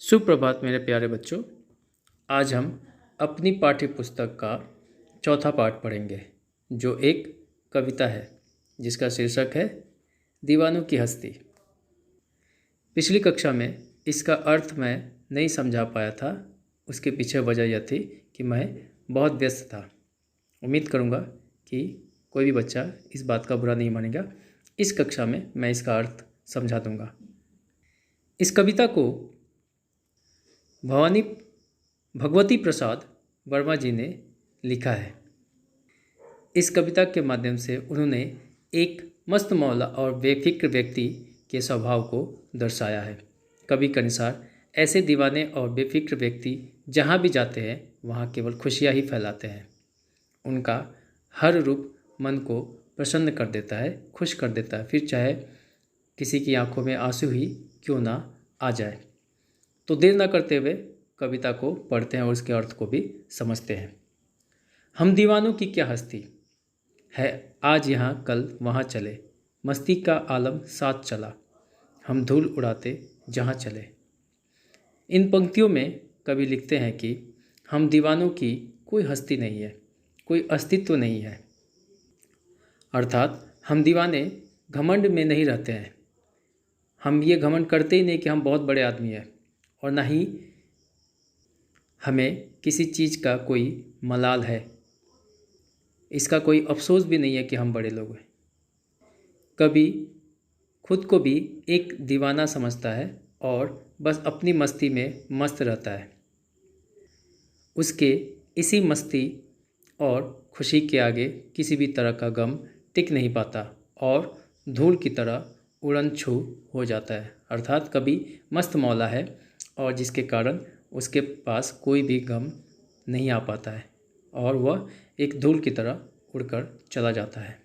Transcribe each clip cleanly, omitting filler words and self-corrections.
सुप्रभात मेरे प्यारे बच्चों। आज हम अपनी पाठ्य पुस्तक का चौथा पाठ पढ़ेंगे, जो एक कविता है जिसका शीर्षक है दीवानों की हस्ती। पिछली कक्षा में इसका अर्थ मैं नहीं समझा पाया था। उसके पीछे वजह यह थी कि मैं बहुत व्यस्त था। उम्मीद करूँगा कि कोई भी बच्चा इस बात का बुरा नहीं मानेगा। इस कक्षा में मैं इसका अर्थ समझा दूँगा। इस कविता को भगवती प्रसाद वर्मा जी ने लिखा है। इस कविता के माध्यम से उन्होंने एक मस्त मौला और बेफिक्र व्यक्ति के स्वभाव को दर्शाया है। कवि के अनुसार ऐसे दीवाने और बेफिक्र व्यक्ति जहाँ भी जाते हैं वहाँ केवल खुशियाँ ही फैलाते हैं। उनका हर रूप मन को प्रसन्न कर देता है, खुश कर देता है, फिर चाहे किसी की आंखों में आंसू ही क्यों ना आ जाए। तो देर ना करते हुए कविता को पढ़ते हैं और उसके अर्थ को भी समझते हैं। हम दीवानों की क्या हस्ती है, आज यहाँ कल वहाँ चले, मस्ती का आलम साथ चला, हम धूल उड़ाते जहाँ चले। इन पंक्तियों में कवि लिखते हैं कि हम दीवानों की कोई हस्ती नहीं है, कोई अस्तित्व नहीं है। अर्थात हम दीवाने घमंड में नहीं रहते हैं। हम ये घमंड करते ही नहीं कि हम बहुत बड़े आदमी हैं, और ना ही हमें किसी चीज़ का कोई मलाल है। इसका कोई अफसोस भी नहीं है कि हम बड़े लोग हैं। कभी खुद को भी एक दीवाना समझता है और बस अपनी मस्ती में मस्त रहता है। उसके इसी मस्ती और खुशी के आगे किसी भी तरह का गम टिक नहीं पाता और धूल की तरह उड़न छू हो जाता है। अर्थात कभी मस्त मौला है और जिसके कारण उसके पास कोई भी गम नहीं आ पाता है और वह एक धूल की तरह उड़कर चला जाता है।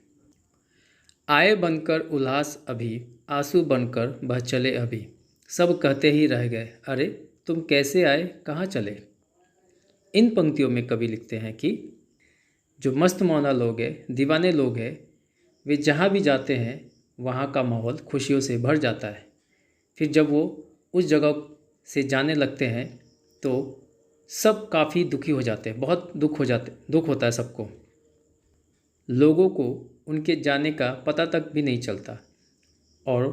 आए बनकर उल्लास अभी, आंसू बनकर बह चले अभी, सब कहते ही रह गए, अरे तुम कैसे आए कहाँ चले। इन पंक्तियों में कवि लिखते हैं कि जो मस्त मौला लोग हैं, दीवाने लोग हैं, वे जहाँ भी जाते हैं वहाँ का माहौल खुशियों से भर जाता है। फिर जब वो उस जगह से जाने लगते हैं तो सब काफ़ी दुखी हो जाते हैं, बहुत दुख होता है सबको। लोगों को उनके जाने का पता तक भी नहीं चलता और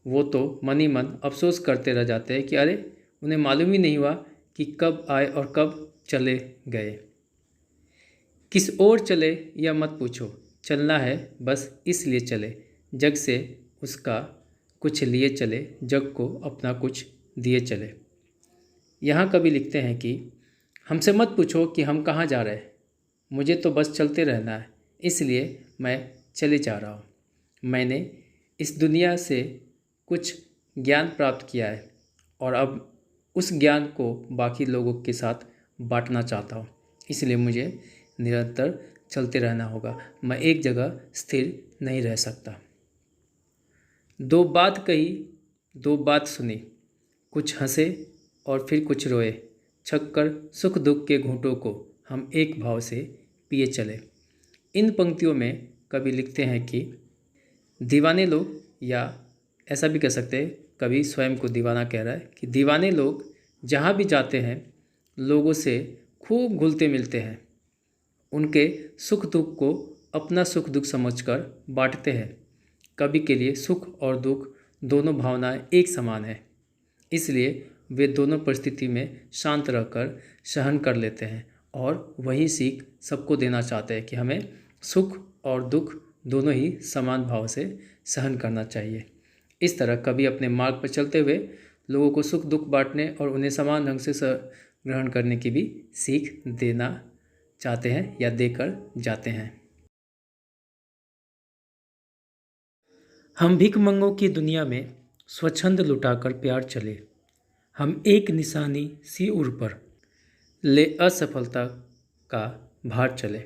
वो तो मन ही मन अफसोस करते रह जाते हैं कि अरे उन्हें मालूम ही नहीं हुआ कि कब आए और कब चले गए। किस ओर चले यह मत पूछो, चलना है बस इसलिए चले, जग से उसका कुछ लिए चले, जग को अपना कुछ दिए चले। यहाँ कवि लिखते हैं कि हमसे मत पूछो कि हम कहाँ जा रहे हैं, मुझे तो बस चलते रहना है, इसलिए मैं चले जा रहा हूँ। मैंने इस दुनिया से कुछ ज्ञान प्राप्त किया है और अब उस ज्ञान को बाकी लोगों के साथ बांटना चाहता हूँ, इसलिए मुझे निरंतर चलते रहना होगा। मैं एक जगह स्थिर नहीं रह सकता। दो बात कही, दो बात सुनी, कुछ हंसे और फिर कुछ रोए, छक्कर सुख दुख के घूंटों को हम एक भाव से पिए चले। इन पंक्तियों में कवि लिखते हैं कि दीवाने लोग, या ऐसा भी कह सकते हैं कवि स्वयं को दीवाना कह रहा है कि दीवाने लोग जहाँ भी जाते हैं लोगों से खूब घुलते मिलते हैं, उनके सुख दुख को अपना सुख दुख समझकर बांटते हैं। कवि के लिए सुख और दुख दोनों भावनाएं एक समान है, इसलिए वे दोनों परिस्थिति में शांत रहकर सहन कर लेते हैं और वही सीख सबको देना चाहते हैं कि हमें सुख और दुख दोनों ही समान भाव से सहन करना चाहिए। इस तरह कवि अपने मार्ग पर चलते हुए लोगों को सुख दुख बांटने और उन्हें समान ढंग से ग्रहण करने की भी सीख देना चाहते हैं या देकर जाते हैं। हम भिखमंगों की दुनिया में स्वच्छंद लुटाकर प्यार चले, हम एक निशानी सी उर पर ले असफलता का भार चले।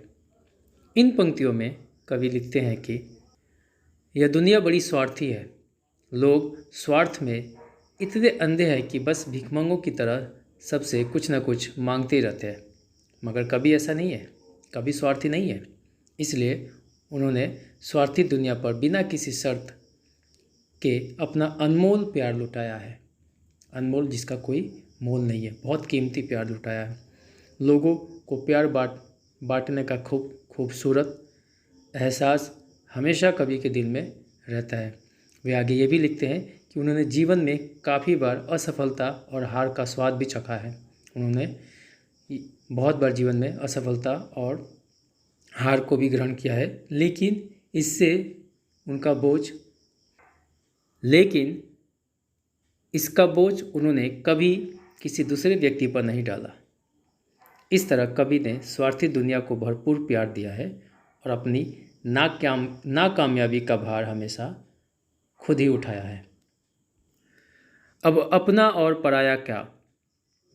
इन पंक्तियों में कवि लिखते हैं कि यह दुनिया बड़ी स्वार्थी है। लोग स्वार्थ में इतने अंधे हैं कि बस भिखमंगों की तरह सबसे कुछ न कुछ मांगते ही रहते हैं, मगर कभी ऐसा नहीं है, कभी स्वार्थी नहीं है। इसलिए उन्होंने स्वार्थी दुनिया पर बिना किसी शर्त के अपना अनमोल प्यार लुटाया है, अनमोल जिसका कोई मोल नहीं है। बहुत कीमती प्यार लुटाया है। लोगों को प्यार बांटने का खूबसूरत एहसास हमेशा कवि के दिल में रहता है। वे आगे ये भी लिखते हैं कि उन्होंने जीवन में काफ़ी बार असफलता और हार का स्वाद भी चखा है। उन्होंने बहुत बार जीवन में असफलता और हार को भी ग्रहण किया है, लेकिन इसका बोझ उन्होंने कभी किसी दूसरे व्यक्ति पर नहीं डाला। इस तरह कवि ने स्वार्थी दुनिया को भरपूर प्यार दिया है और अपनी नाकामयाबी का भार हमेशा खुद ही उठाया है। अब अपना और पराया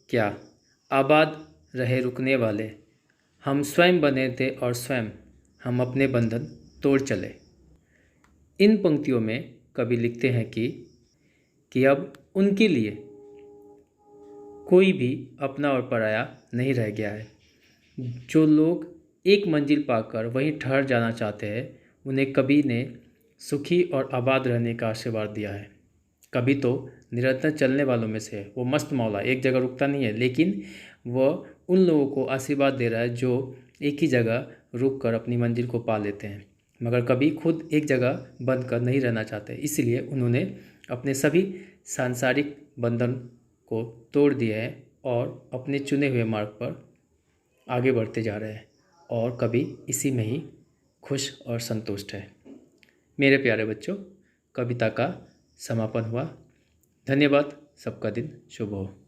क्या आबाद रहे रुकने वाले, हम स्वयं बने थे और स्वयं हम अपने बंधन तोड़ चले। इन पंक्तियों में कवि लिखते हैं कि अब उनके लिए कोई भी अपना और पराया नहीं रह गया है। जो लोग एक मंजिल पाकर वहीं ठहर जाना चाहते हैं, उन्हें कवि ने सुखी और आबाद रहने का आशीर्वाद दिया है। कवि तो निरंतर चलने वालों में से है, वो मस्त मौला एक जगह रुकता नहीं है, लेकिन वह उन लोगों को आशीर्वाद दे रहा है जो एक ही जगह रुक कर अपनी मंजिल को पा लेते हैं। मगर कभी खुद एक जगह बंद कर नहीं रहना चाहते, इसलिए उन्होंने अपने सभी सांसारिक बंधन को तोड़ दिया है और अपने चुने हुए मार्ग पर आगे बढ़ते जा रहे हैं और कभी इसी में ही खुश और संतुष्ट है। मेरे प्यारे बच्चों, कविता का समापन हुआ। धन्यवाद। सबका दिन शुभ हो।